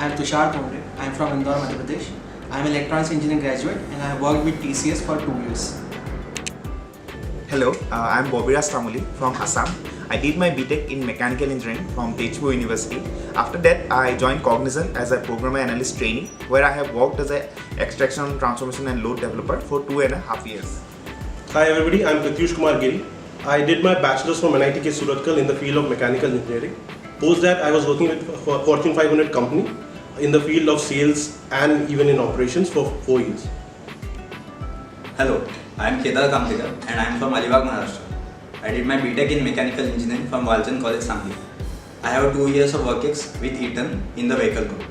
I am Tushar Tonde. I am from Indore, Madhya Pradesh. I am an electronics engineering graduate and I have worked with TCS for 2 years. Hello, I am Bobyraj Tamuli from Assam. I did my BTech in Mechanical Engineering from Tezpur University. After that, I joined Cognizant as a Programmer Analyst trainee, where I have worked as an extraction, transformation and load developer for 2.5 years. Hi everybody, I am Pratyush Giri. I did my bachelor's from IIT Suratkal in the field of mechanical engineering. Post that, I was working with a Fortune 500 company in the field of sales and even in operations for 4 years. Hello, I am Kedar and I am from Alibag, Maharashtra. I did my BTech in Mechanical Engineering from Walchand College, Tamuli. I have 2 years of work ex with Eaton in the vehicle group.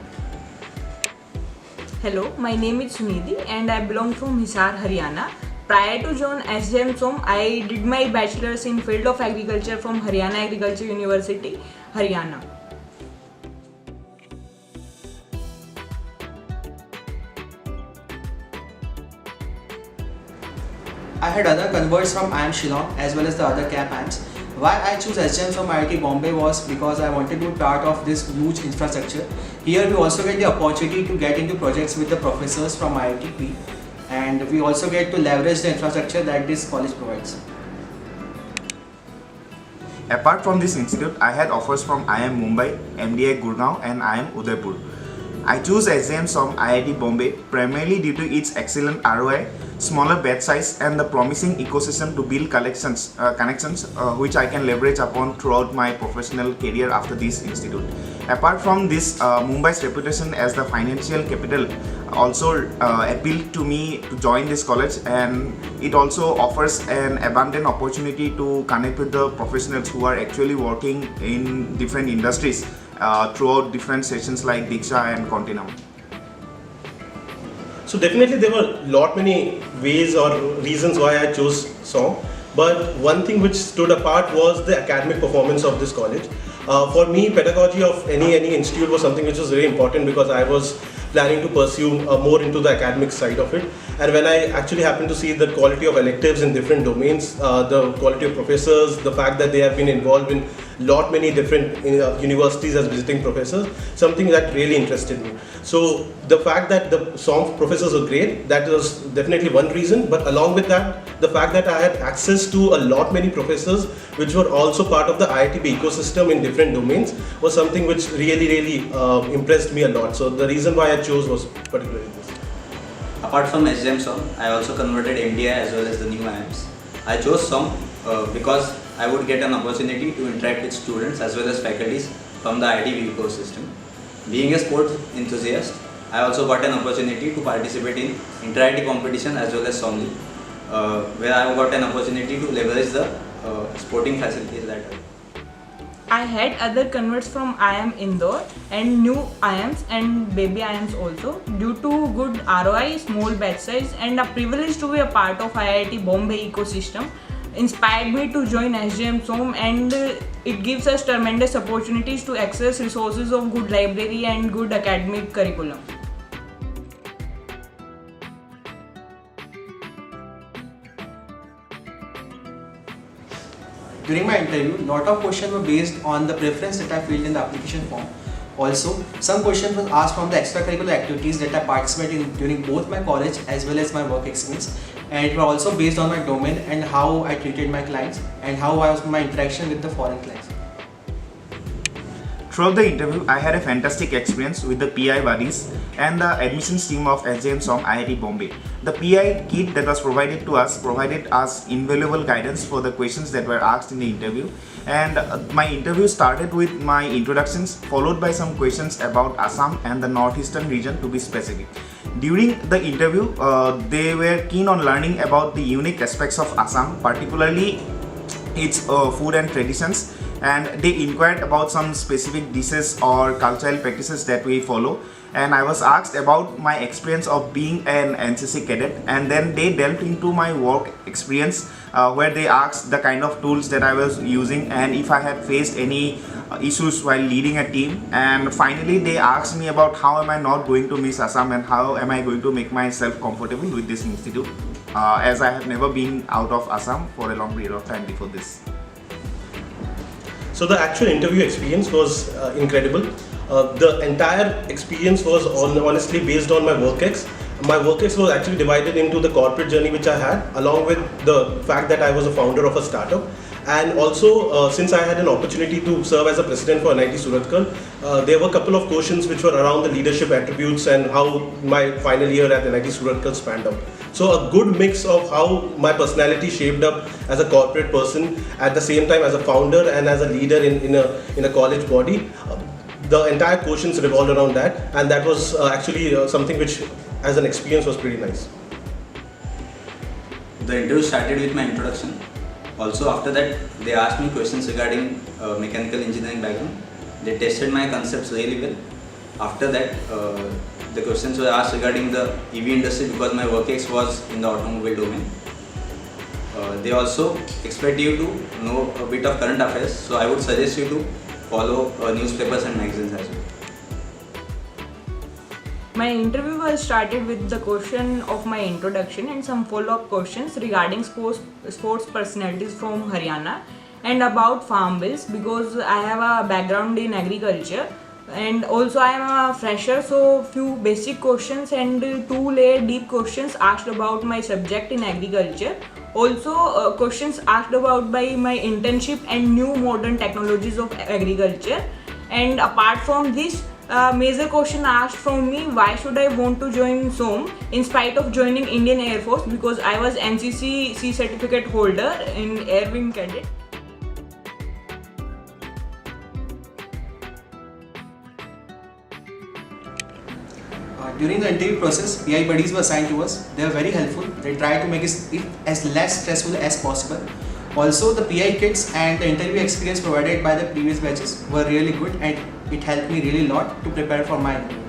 Hello, my name is Sunidhi and I belong from Hisar, Haryana. Prior to join SJMSOM, I did my bachelor's in field of agriculture from Haryana Agriculture University, Haryana. I had other converts from IIM Shillong as well as the other CAP IIMs. Why I choose SJM from IIT Bombay was because I wanted to be part of this huge infrastructure. Here we also get the opportunity to get into projects with the professors from IIT and we also get to leverage the infrastructure that this college provides. Apart from this institute, I had offers from IIM Mumbai, MDI Gurgaon and IIM Udaipur. I chose SJMSOM IIT Bombay primarily due to its excellent ROI, smaller batch size and the promising ecosystem to build connections which I can leverage upon throughout my professional career after this institute. Apart from this, Mumbai's reputation as the financial capital also appealed to me to join this college, and it also offers an abundant opportunity to connect with the professionals who are actually working in different industries throughout different sessions like Diksha and Continental. So definitely there were many ways or reasons why I chose SOM, but one thing which stood apart was the academic performance of this college. For me, pedagogy of any institute was something which was very important because I was planning to pursue more into the academic side of it. And when I actually happened to see the quality of electives in different domains, the quality of professors, the fact that they have been involved in many different universities as visiting professors, something that really interested me. So the fact that the SOM professors were great, that was definitely one reason, but along with that, the fact that I had access to many professors which were also part of the IITB ecosystem in different domains was something which really impressed me a lot. So the reason why I chose was particularly this. Apart from SJMSOM, I also converted MDI as well as the new IIMs. I chose SOM because I would get an opportunity to interact with students as well as faculties from the IITB ecosystem. Being a sports enthusiast, I also got an opportunity to participate in inter-IIT competition as well as SOM League, where I got an opportunity to leverage the sporting facilities that I had other converts from IIM Indore and new IIMs and baby IIMs also. Due to good ROI, small batch size and a privilege to be a part of IIT Bombay ecosystem inspired me to join SJMSOM, and it gives us tremendous opportunities to access resources of good library and good academic curriculum. During my interview, lot of questions were based on the preference that I filled in the application form. Also, some questions were asked from the extracurricular activities that I participated in during both my college as well as my work experience, and it was also based on my domain and how I treated my clients and how I was my interaction with the foreign clients. Throughout the interview, I had a fantastic experience with the PI buddies and the admissions team of SJMSOM IIT Bombay. The PI kit that was provided to us provided us invaluable guidance for the questions that were asked in the interview. And my interview started with my introductions, followed by some questions about Assam and the northeastern region to be specific. During the interview, they were keen on learning about the unique aspects of Assam, particularly its food and traditions, and they inquired about some specific dishes or cultural practices that we follow, and I was asked about my experience of being an NCC cadet, and then they delved into my work experience where they asked the kind of tools that I was using and if I had faced any issues while leading a team, and finally they asked me about how am I not going to miss Assam and how am I going to make myself comfortable with this institute, as I have never been out of Assam for a long period of time before this. So the actual interview experience was incredible. The entire experience was honestly based on my work ex. My work ex was actually divided into the corporate journey which I had, along with the fact that I was a founder of a startup. And also, since I had an opportunity to serve as a president for NIT Surathkal, there were a couple of questions which were around the leadership attributes and how my final year at NIT Surathkal spanned out. So a good mix of how my personality shaped up as a corporate person, at the same time as a founder and as a leader in a college body. The entire questions revolved around that, and that was actually something which, as an experience, was pretty nice. The interview started with my introduction. Also after that, they asked me questions regarding mechanical engineering background. They tested my concepts really well. After that, the questions were asked regarding the EV industry because my work ex was in the automobile domain. They also expect you to know a bit of current affairs, so I would suggest you to follow newspapers and magazines as well. My interview was started with the question of my introduction and some follow-up questions regarding sports personalities from Haryana and about farm bills because I have a background in agriculture and also I am a fresher, so few basic questions and 2 layer deep questions asked about my subject in agriculture. Also questions asked about by my internship and new modern technologies of agriculture. And apart from this, major question asked from me, why should I want to join SOM in spite of joining Indian Air Force, because I was NCC C certificate holder in Air Wing Cadet. During the interview process, PI buddies were assigned to us. They were very helpful. They tried to make it as less stressful as possible. Also, the PI kits and the interview experience provided by the previous batches were really good, and it helped me really a lot to prepare for my interview.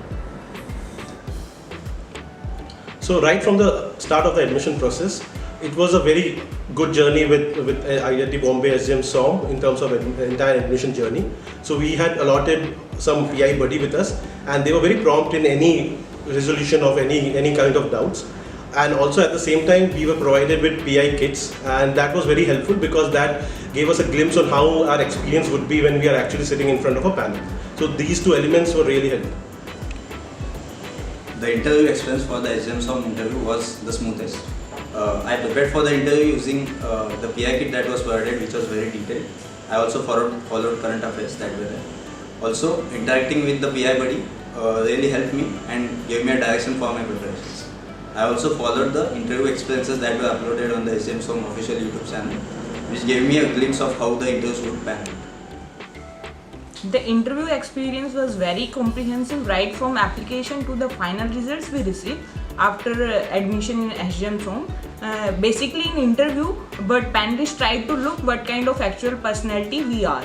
So right from the start of the admission process, it was a very good journey with IIT Bombay SJMSOM in terms of entire admission journey. So we had allotted some PI buddy with us, and they were very prompt in any resolution of any kind of doubts. And also at the same time, we were provided with PI kits, and that was very helpful because that gave us a glimpse on how our experience would be when we are actually sitting in front of a panel. So these 2 elements were really helpful. The interview experience for the SJMSOM interview was the smoothest. I prepared for the interview using the PI kit that was provided, which was very detailed. I also followed current affairs that were there. Also, interacting with the PI buddy really helped me and gave me a direction for my preparations. I also followed the interview experiences that were uploaded on the SJMSOM official YouTube channel, which gave me a glimpse of how the interviews would pan out. The interview experience was very comprehensive, right from application to the final results we received after admission in SJMSOM. Basically in interview, but panelists tried to look what kind of actual personality we are.